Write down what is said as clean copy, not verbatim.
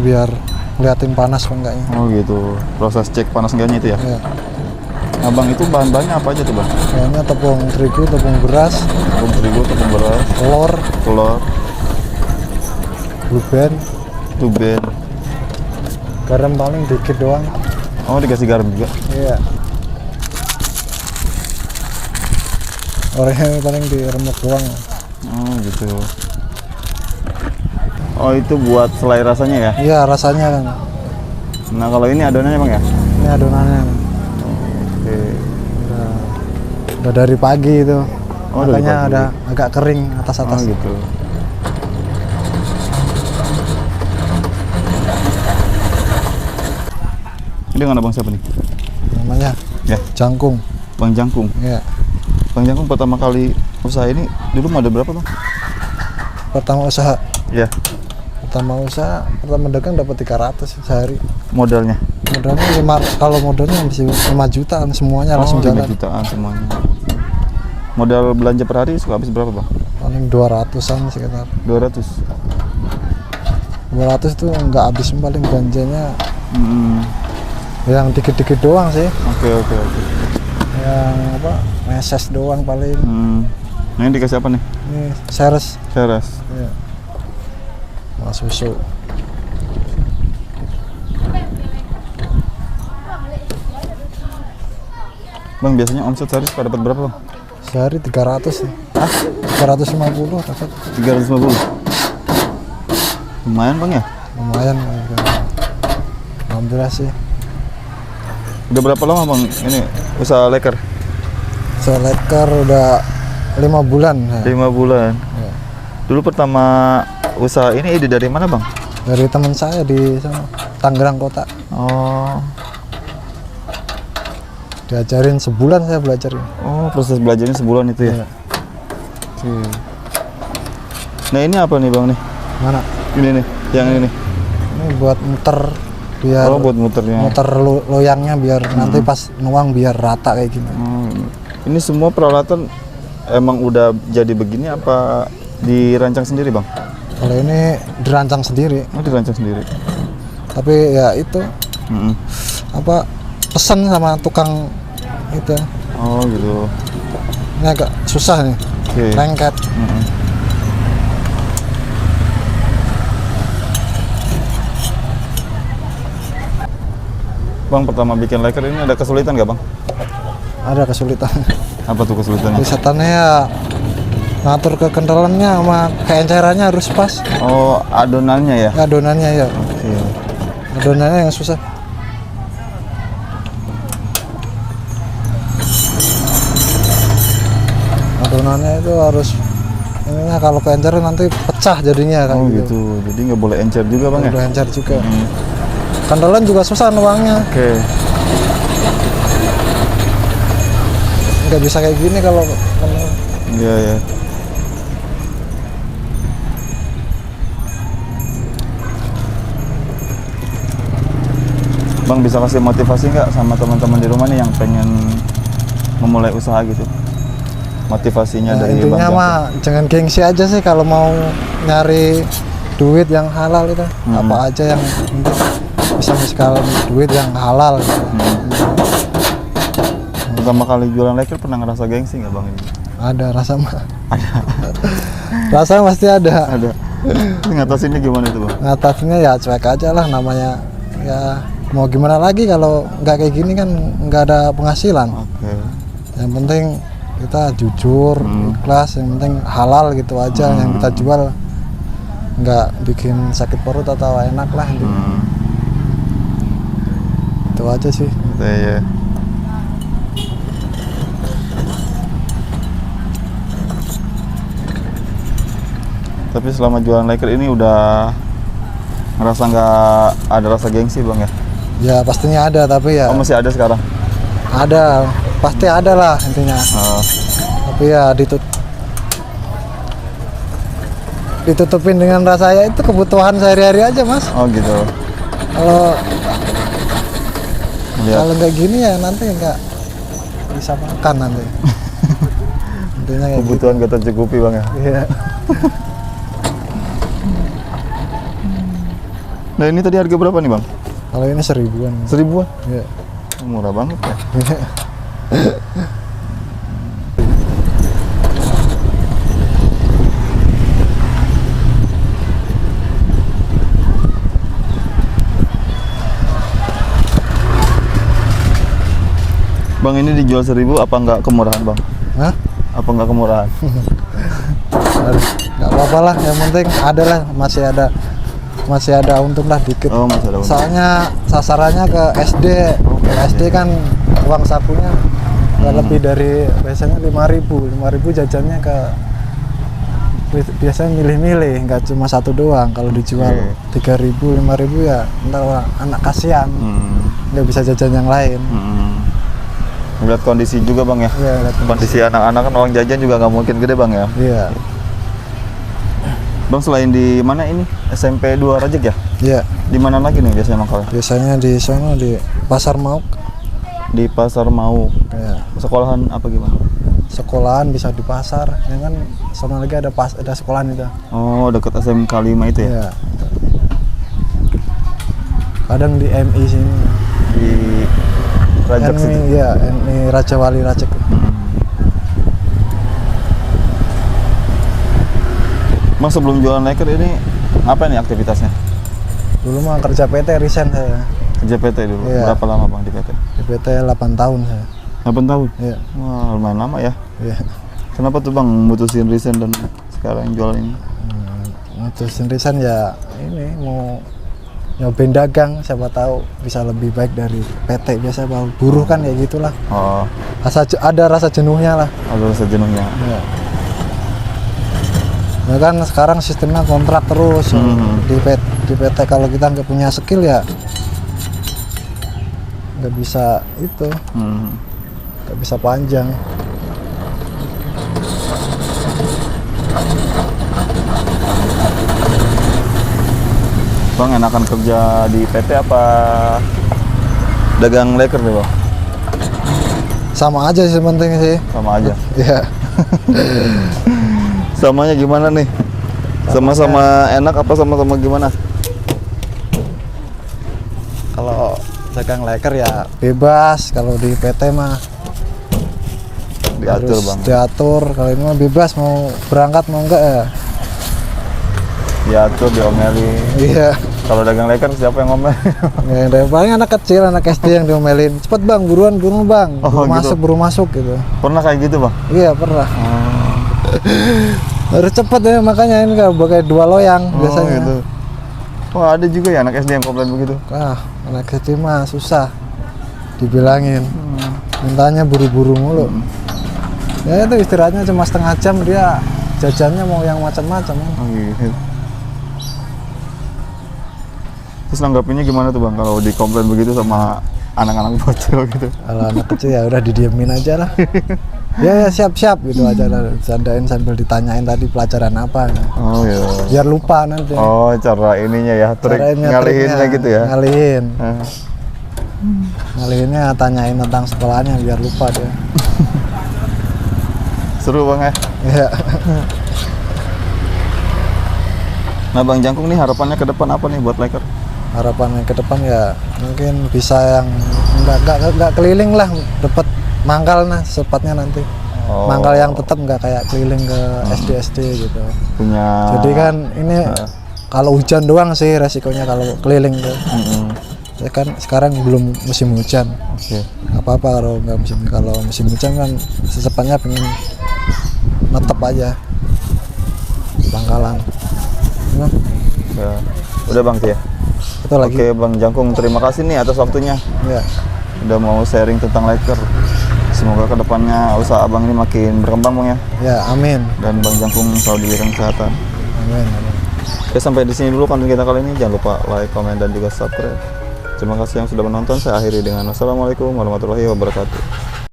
biar ngeliatin panas apa enggaknya. Oh gitu, proses cek panas enggaknya itu ya? Iya. Abang itu bahan-bahannya apa aja tuh bang? Kayaknya tepung terigu, tepung beras, Tepung terigu, tepung beras, telur, blue band, tuben. garam paling dikit doang. Oh dikasih garam juga? Iya. Orangnya paling diremuk doang. Oh gitu. Oh itu buat selai rasanya ya? Iya rasanya kan. Nah kalau ini adonannya bang ya? Ini adonannya. Oke. Udah dari pagi itu. Oh, dari Makanya pagi. ada agak kering atas-atas. Oh gitu. Ini dengan abang siapa nih? Namanya Ya, jangkung. Bang Jangkung. Iya. Bang Jangkung pertama kali usaha ini dulu modal berapa bang? Pertama usaha, Ya, pertama dagang dapat 300 sehari. modalnya. Modalnya 5, kalau modalnya masih 5 jutaan semuanya langsung 5 jalan. jutaan semuanya. Modal belanja per hari suka habis berapa bang? Paling 200-an sekitar. 200. 200 tuh nggak habis, paling belanjanya Hmm. yang dikit-dikit doang sih. Oke. Yang apa? Meses doang paling. Nah ini dikasih apa nih? Ini seres. Seres. Iya. Sama susu. Bang biasanya omset sehari suka dapat berapa bang? Sehari 300 sih. 350 dapat. 350. Lumayan bang ya? Lumayan. Alhamdulillah sih. Udah berapa lama bang ini usaha leker? Seleker udah 5 bulan. Ya. 5 bulan. Ya. Dulu pertama usaha ini ide dari mana bang? Dari teman saya di sana, Tangerang Kota. Oh. Diajarin sebulan saya belajar. Oh proses belajarnya sebulan itu ya? Iya. Oke. Nah ini apa nih bang nih? Mana? Ini nih, yang ini nih. Ini buat muter biar Oh buat muternya. muter loyangnya biar nanti pas nuang biar rata kayak gini. Ini semua peralatan emang udah jadi begini apa dirancang sendiri bang? Kalau ini dirancang sendiri, Oh dirancang sendiri. tapi ya itu Mm-mm. apa pesan sama tukang itu. Oh gitu. Ini agak susah nih, Oke. lengket. Mm-mm. Bang pertama bikin leker ini ada kesulitan nggak bang? Ada kesulitan. Apa tuh kesulitannya? Kesulitannya ya ngatur kekentalannya sama keencerannya harus pas. Oh adonannya ya? Adonannya ya, Oke. adonannya yang susah. Adonannya itu harus ininya, kalau keenceran nanti pecah jadinya kan. Oh gitu. Jadi nggak boleh encer juga bang ya? Udah encer juga. Kendalan juga susah nuangnya. Oke. Nggak bisa kayak gini kalau Iya ya. Bang bisa kasih motivasi nggak sama teman-teman di rumah nih yang pengen memulai usaha gitu? Motivasinya ya, dari intinya Bang mah jangan gengsi aja sih kalau mau nyari duit yang halal itu. Apa aja yang penting bisa misalkan duit yang halal gitu. Pertama kali jualan leker pernah ngerasa gengsi nggak bang ini? Ada rasa mah. Rasa pasti ada. Ada. Ngatasinnya gimana itu bang? Ngatasinnya ya cuek aja lah, namanya ya mau gimana lagi kalau nggak kayak gini kan nggak ada penghasilan. Oke. Yang penting kita jujur, ikhlas, yang penting halal gitu aja yang kita jual, nggak bikin sakit perut atau enak lah intinya. Itu aja sih. Iya. Tapi selama jualan leker ini udah ngerasa nggak ada rasa gengsi bang ya? Ya pastinya ada, tapi ya Oh masih ada sekarang? ada, pasti ada lah intinya. Tapi ya ditutupin dengan rasa ya itu kebutuhan sehari-hari aja mas. Oh gitu. Kalau Lihat. kalau nggak gini ya nanti nggak bisa makan nanti. Intinya kayak gitu. Kebutuhan gak tercukupi bang ya? Iya. Nah ini tadi harga berapa nih bang? Kalau ini 1000-an. 1000-an? Ya. Murah banget ya. Bang ini dijual 1000 apa enggak kemurahan bang? Hah? Apa enggak kemurahan? Nggak apa-apa lah, yang penting ada lah, masih ada untung lah dikit. Oh masih ada untung. Soalnya sasarannya ke SD, ke SD kan uang sakunya nggak lebih dari biasanya 5.000 jajannya ke biasanya milih-milih, nggak cuma satu doang. Kalau dijual 3.000 5.000 ya ntar orang anak kasihan nggak bisa jajan yang lain. Lihat kondisi juga bang ya. Iya, lihat Kondisi anak-anak kan uang jajan juga nggak mungkin gede bang ya. Iya. Bang selain di mana ini SMP 2 Rajek ya? Iya. Di mana lagi nih biasanya mangkal? Biasanya di sana di Pasar Mauk. Di Pasar Mau. Ya. Sekolahan apa gimana? Sekolahan bisa di pasar. Ya kan sana lagi ada sekolahan itu. Oh dekat SMK 5 itu ya? Iya. Kadang di MI sini. Di Rajek MI, situ. ya, MI Raja Wali Rajek. Bang sebelum jualan Laker ini apa nih aktivitasnya? Dulu mah kerja PT, resign saya. Kerja PT dulu. Iya. Berapa lama bang di PT? Di PT 8 tahun saya. 8 tahun? Iya. Wah lumayan lama ya. Iya. Kenapa tuh bang mutusin resign dan sekarang jual ini? Terus resign ya ini mau nyobain dagang, siapa tahu bisa lebih baik dari PT biasa bang. Buruh kan ya gitulah. Oh, Ada rasa jenuhnya lah. ada rasa jenuhnya. Ya. Ya kan sekarang sistemnya kontrak terus. Di PT kalau kita nggak punya skill ya nggak bisa itu, nggak bisa panjang. Bang enakan kerja di PT apa dagang Laker nih bang? Sama aja sih, penting sih. Sama aja. Iya. Samanya gimana nih? Sama-sama enak apa sama-sama gimana? Kalau dagang Laker ya bebas, kalau di PT mah Diatur harus bang. diatur. Kalau ini mah bebas, mau berangkat mau enggak ya. Diatur, diomelin. Iya. Kalau dagang Laker siapa yang ngomel? Ya, dari paling anak kecil, anak SD yang diomelin. Cepet bang, buruan bang. Oh, gitu. Buru masuk gitu. Pernah kayak gitu bang? Iya pernah. Harus cepet ya, makanya ini kalau pakai 2 loyang biasanya. Gitu. Wah ada juga ya anak SD yang komplain begitu? Anak SD mah susah dibilangin. Mintanya buru-buru mulu. Ya itu istirahatnya cuma setengah jam, dia jajannya mau yang macam-macam. Oh gitu. Terus nanggapinnya gimana tuh bang kalau dikomplain begitu sama anak-anak bocil gitu? Kalau anak kecil ya udah didiemin aja lah. Ya siap-siap gitu aja lah, sandain sambil ditanyain tadi pelajaran apa. Oh iya. Biar lupa nanti. Oh cara ininya ya, trik ngalihinnya gitu ya? Ngalihin. Ngalihinnya tanyain tentang sekolahnya biar lupa dia. Seru bang ya? Iya. Nah bang Jangkung nih harapannya ke depan apa nih buat Laker? Harapannya ke depan ya mungkin bisa yang nggak keliling lah, dapat mangkal nah sepatnya nanti. Mangkal yang tetap nggak kayak keliling ke SD gitu. Punya. Jadi kan ini kalau hujan doang sih resikonya kalau keliling tuh. Ya kan sekarang belum musim hujan. Oke. Apa-apa kalau musim hujan kan secepatnya pengen netep aja pangkalan. Ya. Udah bang sih ya. Itu lagi. Oke bang Jangkung, terima kasih nih atas waktunya. Ya. Udah mau sharing tentang Laker. Semoga kedepannya usaha abang ini makin berkembang bang ya. Ya, amin. Dan bang Jangkung selalu diberikan kesehatan. Amin. Amin. Oke sampai di sini dulu konten kita kali ini. Jangan lupa like, komen dan juga subscribe. Terima kasih yang sudah menonton. Saya akhiri dengan wassalamualaikum warahmatullahi wabarakatuh.